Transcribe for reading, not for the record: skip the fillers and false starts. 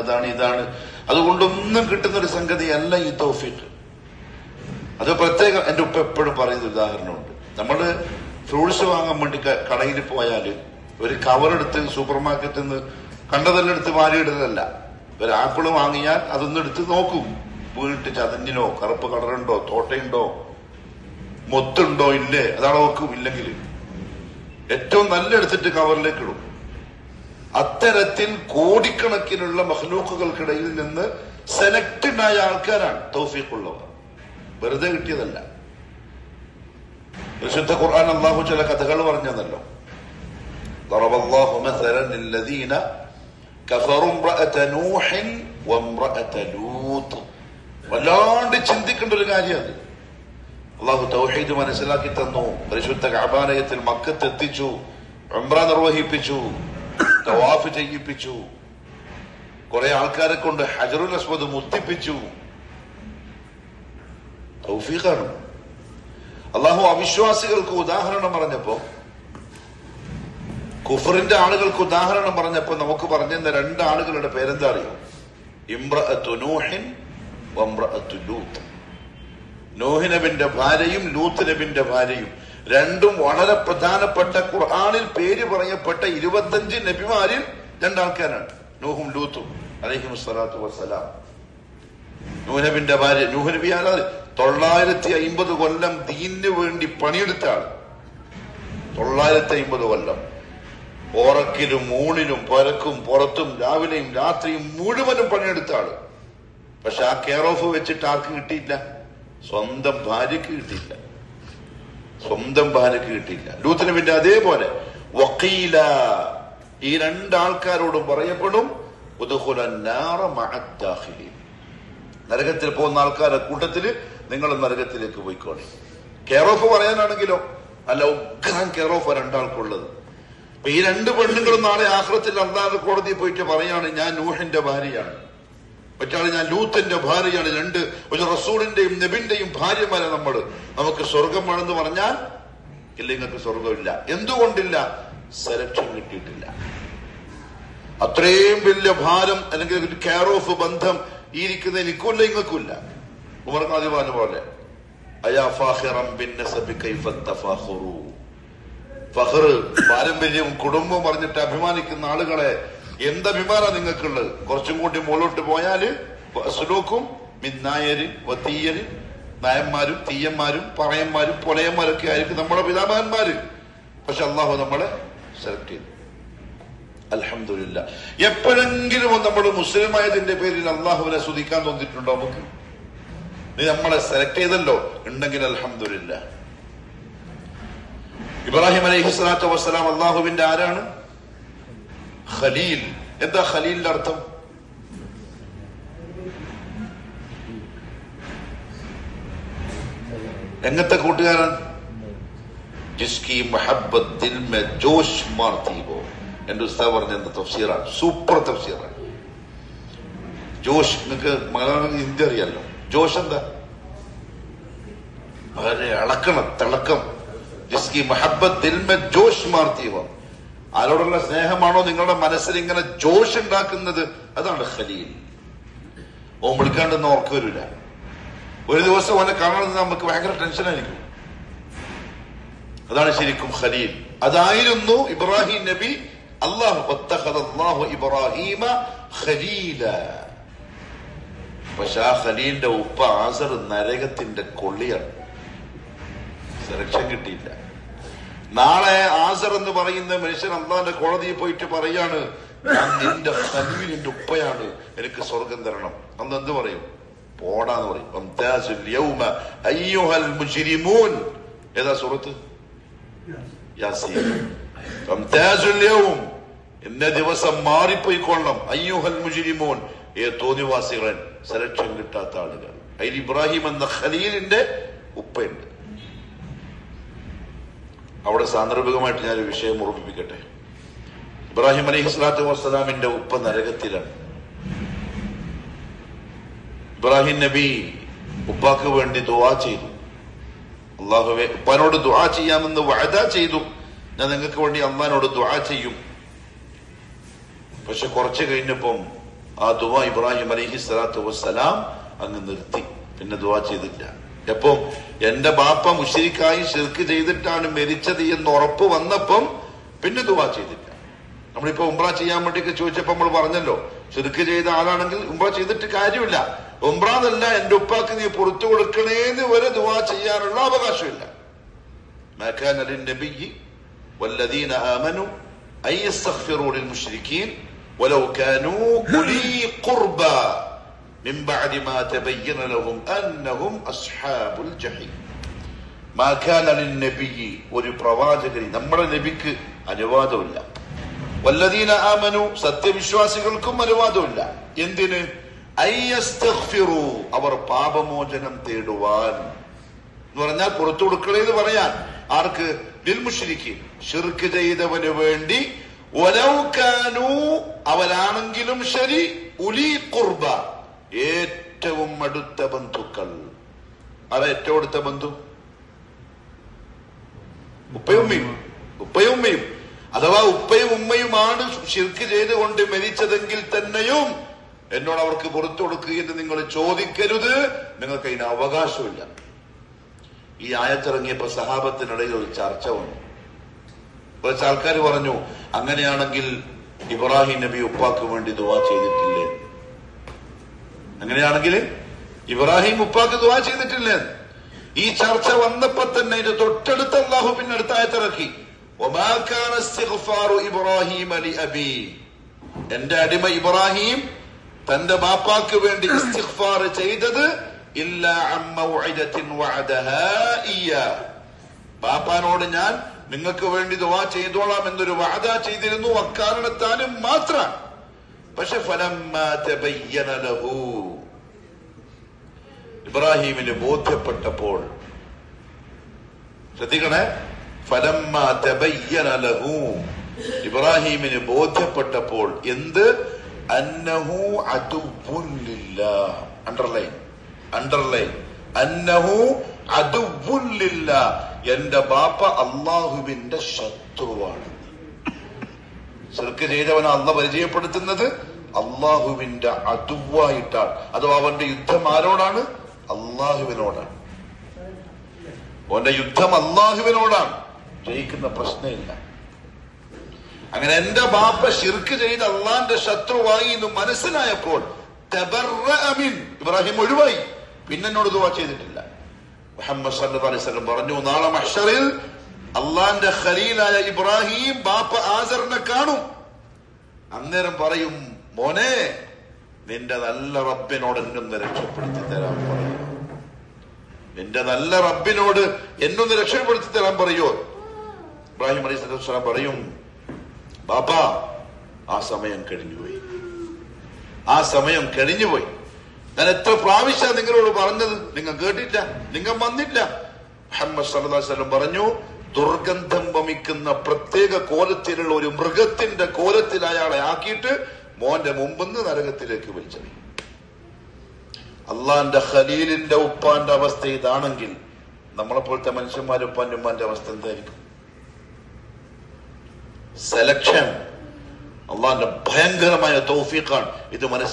അതാണ് ഇതാണ്. അതുകൊണ്ടൊന്നും കിട്ടുന്നൊരു സംഗതിയല്ല ഈ തൗഫീഖ്. അത് പ്രത്യേകം എന്റെ ഉപ്പ എപ്പോഴും പറയുന്ന ഉദാഹരണമുണ്ട്. നമ്മള് ഫ്രൂട്ട്സ് വാങ്ങാൻ വേണ്ടി കടയിൽ പോയാല് ഒരു കവറെടുത്ത് സൂപ്പർ മാർക്കറ്റിൽ നിന്ന് കണ്ടതെല്ലാം എടുത്ത് വാരിയിടലല്ല. ഒരു ആപ്പിള് വാങ്ങിയാൽ അതൊന്നും എടുത്ത് നോക്കും, വീണിട്ട് ചതഞ്ഞിനോ കറുപ്പ് കളറുണ്ടോ തോട്ടയുണ്ടോ മൊത്തുണ്ടോ ഇല്ലേ, അതാണ് നോക്കും. ഇല്ലെങ്കിൽ ഏറ്റവും നല്ല എടുത്തിട്ട് കവറിലേക്ക് ഇടും. അത്തരത്തിൽ കോടിക്കണക്കിനുള്ള മഖ്ലൂഖുകൾക്കിടയിൽ നിന്ന് സെലക്റ്റഡ് ആയ ആൾക്കാരാണ് തൗഫീഖുള്ളവർ. വെറുതെ കിട്ടിയതല്ല. വിശുദ്ധ ഖുർആൻ അല്ലാഹു ചില കഥകൾ പറഞ്ഞതല്ലോ. ضربallahu مثلا للذين كفروا امرأة نوح وامرأة لوط. വല്ലാണ്ട് ചിന്തിക്കേണ്ട ഒരു കാര്യം അത്. അള്ളാഹു തൗഹീദ് മനസ്സിലാക്കി തന്നു. പരിശുദ്ധ കഅബാലയത്തിൽ മക്കത്ത് എത്തിച്ചു, ഉംറ നിർവഹിപ്പിച്ചു, തവാഫ് ചെയ്യിപ്പിച്ചു, കുറെ ആൾക്കാരെ കൊണ്ട് ഹജറുൽ അസ്വദ് മുത്തിപ്പിച്ചു. തൗഫീഖാണ്. അള്ളാഹു അവിശ്വാസികൾക്ക് ഉദാഹരണം പറഞ്ഞപ്പോ, കുഫറിന്റെ ആളുകൾക്ക് ഉദാഹരണം പറഞ്ഞപ്പോ നമുക്ക് പറഞ്ഞിരുന്ന രണ്ടാളുകളുടെ പേരെന്താ അറിയോ? ഇംറഅത്തു നൂഹിൻ വംറഅത്തു ലൂത്ത്. നൂഹ് നബിന്റെ ഭാര്യയും ലൂത്ത് നബിന്റെ ഭാര്യയും രണ്ടും വളരെ പ്രധാനപ്പെട്ട ഖുർആനിൽ പേര് പറയപ്പെട്ട 25 നബിമാരിൽ രണ്ടാൾക്കാരാണ് നൂഹും ലൂത്തും അലൈഹിമുസ്സലാത്തു വസ്സലാം. നൂഹ് നബിന്റെ ഭാര്യ, നൂഹ് നബി 950 കൊല്ലം ദീനിന് വേണ്ടി പണിയെടുത്ത ആള്. 950 കൊല്ലം ഓറക്കിലും ഊണിലും പരക്കും പുറത്തും രാവിലെയും രാത്രിയും മുഴുവനും പണിയെടുത്ത ആള്. പക്ഷെ ആ കെയർ ഓഫ് വെച്ചിട്ട് ആർക്ക് കിട്ടിയില്ല? സ്വന്തം ഭാര്യക്ക് കിട്ടിയില്ല. സ്വന്തം ഭാര്യക്ക് കിട്ടിയില്ല. ലൂത്ത് നബിന്റെ അതേപോലെ വഖീല, ഈ രണ്ടാൾക്കാരോടും പറയപ്പെടും നരകത്തിൽ പോകുന്ന ആൾക്കാരുടെ കൂട്ടത്തില് നിങ്ങൾ നരകത്തിലേക്ക് പോയിക്കോളി. കെയർ ഓഫ് പറയാനാണെങ്കിലോ അല്ല, ഉഗ്രാൻ കെയർ ഓഫ് രണ്ടാൾക്കുള്ളത്. അപ്പൊ ഈ രണ്ട് പെണ്ണുങ്ങളും നാളെ ആഖിറത്തിൽ അല്ലാഹുവിന്റെ കോടതിയിൽ പോയിട്ട് പറയാണ്, ഞാൻ നൂഹിന്റെ ഭാര്യയാണ്, മറ്റാള് ഞാൻ ലൂത്തിന്റെ ഭാര്യയാണ്. ഒരു റസൂലിന്റെയും നബിന്റെയും ഭാര്യമാരെ നമുക്ക് സ്വർഗമാണെന്ന് പറഞ്ഞാൽ ഇല്ല, നിങ്ങൾക്ക് സ്വർഗമില്ല. എന്തുകൊണ്ടില്ല? സെലക്ഷൻ കിട്ടിയിട്ടില്ല. അത്രയും വലിയ ഭാരം അല്ലെങ്കിൽ ഒരു കെയർ ഓഫ് ബന്ധം ഈ ഇരിക്കുന്ന എനിക്കുമില്ല, ഇങ്ങൾക്കുമില്ല. ഉമർ ഖാദി പറഞ്ഞ പോലെ ഫഖർ, പാരമ്പര്യവും കുടുംബവും പറഞ്ഞിട്ട് അഭിമാനിക്കുന്ന ആളുകളെ, എന്തഭിമാന നിങ്ങൾക്കുള്ളത്? കുറച്ചും കൂടി മുകളോട്ട് പോയാല് സുലൂക്കും മിന്നായര് വത്തീയര്, നയന്മാരും തീയന്മാരും പറയന്മാരും പൊലയന്മാരൊക്കെ ആയിരിക്കും നമ്മുടെ പിതാമഹന്മാര്. പക്ഷെ അള്ളാഹു നമ്മളെ സെലക്ട് ചെയ്തു. അൽഹംദുലില്ലാ. എപ്പോഴെങ്കിലും നമ്മൾ മുസ്ലിമായതിന്റെ പേരിൽ അള്ളാഹുവിനെ സ്തുതിക്കാൻ തോന്നിയിട്ടുണ്ടോ? നമുക്ക് നീ നമ്മളെ സെലക്ട് ചെയ്തല്ലോ, ഉണ്ടെങ്കിൽ അൽഹംദുലില്ലാ. ഇബ്രാഹിം അലൈഹിസ്സലാത്തു വസ്സലാം അള്ളാഹുവിന്റെ ആരാണ്? ഖലീൽ. എന്താ ഖലീലിന്റെ അർത്ഥം? എങ്ങനത്തെ കൂട്ടുകാരൻ? ജിസ്കി മുഹബ്ബത്ത് ദിൽ മേ ജോഷ് മാർത്തി ഹോ. എന്റെ ഉസ്താദ് പറഞ്ഞ തഫ്സീറാണ്, സൂപ്പർ തഫ്സീറാണ്. ജോഷ്, നിങ്ങൾക്ക് മലയാളം ഹിന്ദി അറിയാലോ. ജോഷ് എന്താ? വളരെ ഇളക്കണം, തിളക്കം. ജിസ്കി മുഹബ്ബത്ത് ദിൽ മേ ജോഷ് മാർത്തി ഹോ. ആരോടുള്ള സ്നേഹമാണോ നിങ്ങളുടെ മനസ്സിൽ ഇങ്ങനെ ജോഷ് ഉണ്ടാക്കുന്നത്? അതാണ് ഖലീൽ. ഓൻ വിളിക്കാണ്ടെന്ന് ഓർക്ക് വരില്ല. ഒരു ദിവസം ഓനെ കാണുന്നത് നമുക്ക് ഭയങ്കര ടെൻഷനായിരിക്കും. അതാണ് ശരിക്കും ഖലീൽ. അതായിരുന്നു ഇബ്രാഹിം നബി. അല്ലാഹു ഇബ്രാഹിമ ഖലീല. പക്ഷെ ആ ഖലീലിന്റെ ഉപ്പ ആസർ നരകത്തിന്റെ കൊള്ളിയാണ്. സെലക്ഷൻ കിട്ടിയില്ല. നാളെ ആസർ എന്ന് പറയുന്ന മനുഷ്യൻ അള്ളാന്റെ കോടതിയിൽ പോയിട്ട് പറയാണ്, ഞാൻ നിന്റെ ഖലീലിന്റെ ഉപ്പയാണ്, എനിക്ക് സ്വർഗം തരണം. അന്ന് എന്ത് പറയും? പോടാന്ന് പറയും. ഏതാ സൂറത്ത്? യാസീൻ. ഇന്ന ദിവസം മാറിപ്പോയിക്കൊള്ളണം. അയ്യുഹൽ മുജ്രിമൂൻ, തോന്നിവാസികളൻ, സെലക്ഷൻ കിട്ടാത്ത ആളുകൾ. അതിൽ ഇബ്രാഹിം എന്ന ഖലീലിന്റെ ഉപ്പയുണ്ട്. അവിടെ സാന്ദർഭികമായിട്ട് ഞാനൊരു വിഷയം ഓർമ്മിപ്പിക്കട്ടെ. ഇബ്രാഹിം അലൈഹിസ്സലാത്തു വസ്സലാമിന്റെ ഉപ്പ നരകത്തിലാണ്. ഇബ്രാഹിം നബി ഉപ്പാക്ക് വേണ്ടി ദുആ ചെയ്തു. അള്ളാഹുവേ, ഉപ്പാനോട് ദുആ ചെയ്യാമെന്ന് വഅദ ചെയ്തു, ഞാൻ നിങ്ങൾക്ക് വേണ്ടി അള്ളാഹിനോട് ദുആ ചെയ്യും. പക്ഷെ കുറച്ച് കഴിഞ്ഞപ്പം ആ ദുആ ഇബ്രാഹിം അലൈഹി സ്വലാത്തു വസ്സലാം അങ്ങ് നിർത്തി, പിന്നെ ദുആ ചെയ്തില്ല. എപ്പോ എന്റെ ബാപ്പ മുശ്രിക്കായി ശിർക്ക് ചെയ്തിട്ടാണ് മരിച്ചത് എന്ന് ഉറപ്പ് വന്നപ്പം പിന്നെ ദുആ ചെയ്തില്ല. നമ്മളിപ്പോ ഉംറ ചെയ്യാൻ വേണ്ടിയൊക്കെ ചോദിച്ചപ്പോ നമ്മൾ പറഞ്ഞല്ലോ, ശിർക്ക് ചെയ്ത ആളാണെങ്കിൽ ഉംറ ചെയ്തിട്ട് കാര്യമില്ല. ഉംറ എന്നല്ല, എന്റെ ഉപ്പാക്ക് നീ പുറത്തു കൊടുക്കണേന്ന് വരെ ദുആ ചെയ്യാനുള്ള അവകാശമില്ല. മാ കാന ലിന്നബിയ്യി വല്ലദീന ആമനു അൻ യസ്തഗ്ഫിറൂ ലിൽമുശ്രിക്കീൻ വലൗ കാനൂ ഉലീ ഖുർബാ മിൻ ബഅദി മാ തബയ്യന ലഹും അന്നഹും അസ്ഹാബുൽ ജഹീം. മാ കാന ലിന്നബിയ്യി, ഒരു പ്രവാചകന്, നമ്മുടെ നബിക്ക് അനുവാദമില്ല. വല്ലദീന ആമനു, സത്യവിശ്വാസികൾക്കും അനുവാദമില്ല. എന്തിന്? അയ്യസ്തഗ്ഫിറൂ, അവർ പാപമോചനം തേടുവാൻ എന്ന് പറഞ്ഞാൽ പുറത്തു കൊടുക്കണേന്ന് പറയാൻ. ആർക്ക്? ലിൽ മുശ്രിക്കീൻ, ശിർക്ക് ചെയ്തവന് വേണ്ടി. വലൗ കാനൂ, അവരാണെങ്കിലും ശരി, ഉലീ ഖുർബ, ഏറ്റവും അടുത്ത ബന്ധുക്കൾ. ആരാ ഏറ്റവും അടുത്ത ബന്ധു? ഉപ്പയും അഥവാ ഉപ്പയും ഉമ്മയുമാണ് ശിർക്ക് ചെയ്തുകൊണ്ട് മരിച്ചതെങ്കിൽ തന്നെയും എന്നോട് അവർക്ക് പുറത്തു കൊടുക്കുക എന്ന് നിങ്ങൾ ചോദിക്കരുത്, നിങ്ങൾക്ക് അതിന് അവകാശമില്ല. ഈ ആയത്തിറങ്ങിയപ്പോ സഹാബത്തിനിടയിൽ ഒരു ചർച്ച വന്നു. കുറച്ച് ആൾക്കാർ പറഞ്ഞു, അങ്ങനെയാണെങ്കിൽ ഇബ്രാഹിം നബി ഉപ്പാക്ക് വേണ്ടി ദുആ ചെയ്തിട്ടില്ലേ? അങ്ങനെയാണെങ്കിൽ ഇബ്രാഹിം ഉപ്പാക്ക് ദുആ ചെയ്തിട്ടില്ലേ? ഈ ചർച്ച വന്നപ്പോ തന്നെ ഇത് തൊട്ടടുത്ത് അല്ലാഹു പിന്നെ അടുത്ത ആയത്തിറക്കി, വമാ കാന ഇസ്തിഗ്ഫാറു ഇബ്രാഹിം ലിഅബീ, എന്റെ അടിമ ഇബ്രാഹിം തന്റെ ബാപ്പാക്ക് വേണ്ടി ഇസ്തിഗ്ഫാർ ചെയ്തത് ഇല്ലാ അൻ മൗഇദത്തിൻ വഅദഹാ ഇയ്യാ, ബാപ്പാനോട് ഞാൻ നിങ്ങൾക്ക് വേണ്ടി ദുആ ചെയ്തോളാം എന്നൊരു വഅദ ചെയ്തിരുന്നു, അക്കാരണത്താലും മാത്രം. പക്ഷെ ഫലമ്മാ തബയ്യന ലഹു, ഇബ്രാഹിമിന് ബോധ്യപ്പെട്ടപ്പോൾ, ശ്രദ്ധിക്കണേ, ഫലമ്മാ തബയ്യന ലഹു, ഇബ്രാഹിമിന് ബോധ്യപ്പെട്ടപ്പോൾ എന്ത്? അന്നഹു അദുവ്വുൻ ലില്ലാഹ്, അണ്ടർലൈൻ അന്നഹു അദുവ്വുൻ ലില്ലാഹ്, എന്റെ ബാപ്പ അള്ളാഹുവിന്റെ ശത്രുവാണ്. ശിർക്ക് ചെയ്തവനെ അള്ളാഹ് പരിചയപ്പെടുത്തുന്നത് അള്ളാഹുവിന്റെ അദുവായിട്ടാണ്. അഥവാ അവന്റെ യുദ്ധം ആരോടാണ്? അള്ളാഹുവിനോടാണ്. അവന്റെ യുദ്ധം അള്ളാഹുവിനോടാണ്. ജയിക്കുന്ന പ്രശ്നമില്ല. അങ്ങനെ എന്റെ ബാപ്പ ശിർക്ക് ചെയ്ത് അള്ളാന്റെ ശത്രുവായി എന്ന് മനസ്സിലായപ്പോൾ ഇബ്രാഹിം ഒഴിവായി, പിന്നെ എന്നോട് ദുആ ചെയ്തിട്ടില്ല. മുഹമ്മദ് സല്ലല്ലാഹു അലൈഹി വസല്ലം പറഞ്ഞു, നാളെ മഹ്ശറിൽ അള്ളാന്റെ ഖലീലായ ഇബ്രാഹിം ബാപ്പ ആസറിനെ കാണും. അന്നേരം പറയും, മോനെ, നിന്റെ നല്ല റബ്ബിനോട് എന്നൊന്ന് രക്ഷപ്പെടുത്തി തരാൻ പറയൂ, നിന്റെ നല്ല റബ്ബിനോട് എന്നൊന്ന് രക്ഷപ്പെടുത്തി തരാൻ പറയോ? ഇബ്രാഹിം അലൈഹി സ്വലാം പറയും, ബാപ്പ, ആ സമയം കഴിഞ്ഞുപോയി, ആ സമയം കഴിഞ്ഞുപോയി. ഞാൻ എത്ര പ്രാവശ്യം നിങ്ങളോട് പറഞ്ഞത്, നിങ്ങൾ കേട്ടില്ല, നിങ്ങൾ വന്നില്ല. മുഹമ്മദ് സല്ലല്ലാഹു അലൈഹി വസല്ലം പറഞ്ഞു, ദുർഗന്ധം വമിക്കുന്ന പ്രത്യേക കോലത്തിലുള്ള ഒരു മൃഗത്തിന്റെ കോലത്തിൽ അയാളെ ആക്കിയിട്ട് മോന്റെ മുമ്പിന്ന് നരകത്തിലേക്ക് വലിച്ചത്. അള്ളാന്റെ ഖലീലിന്റെ ഉപ്പാന്റെ അവസ്ഥ ഇതാണെങ്കിൽ നമ്മളെപ്പോലത്തെ മനുഷ്യന്മാരുടെ ഉപ്പാന്റെ ഉമ്മാന്റെ അവസ്ഥ എന്തായിരിക്കും? സെലക്ഷൻ അള്ളാന്റെ ഭയങ്കരമായ തൗഫീഖാണ്. ഇത് മനസ്സിലാക്കി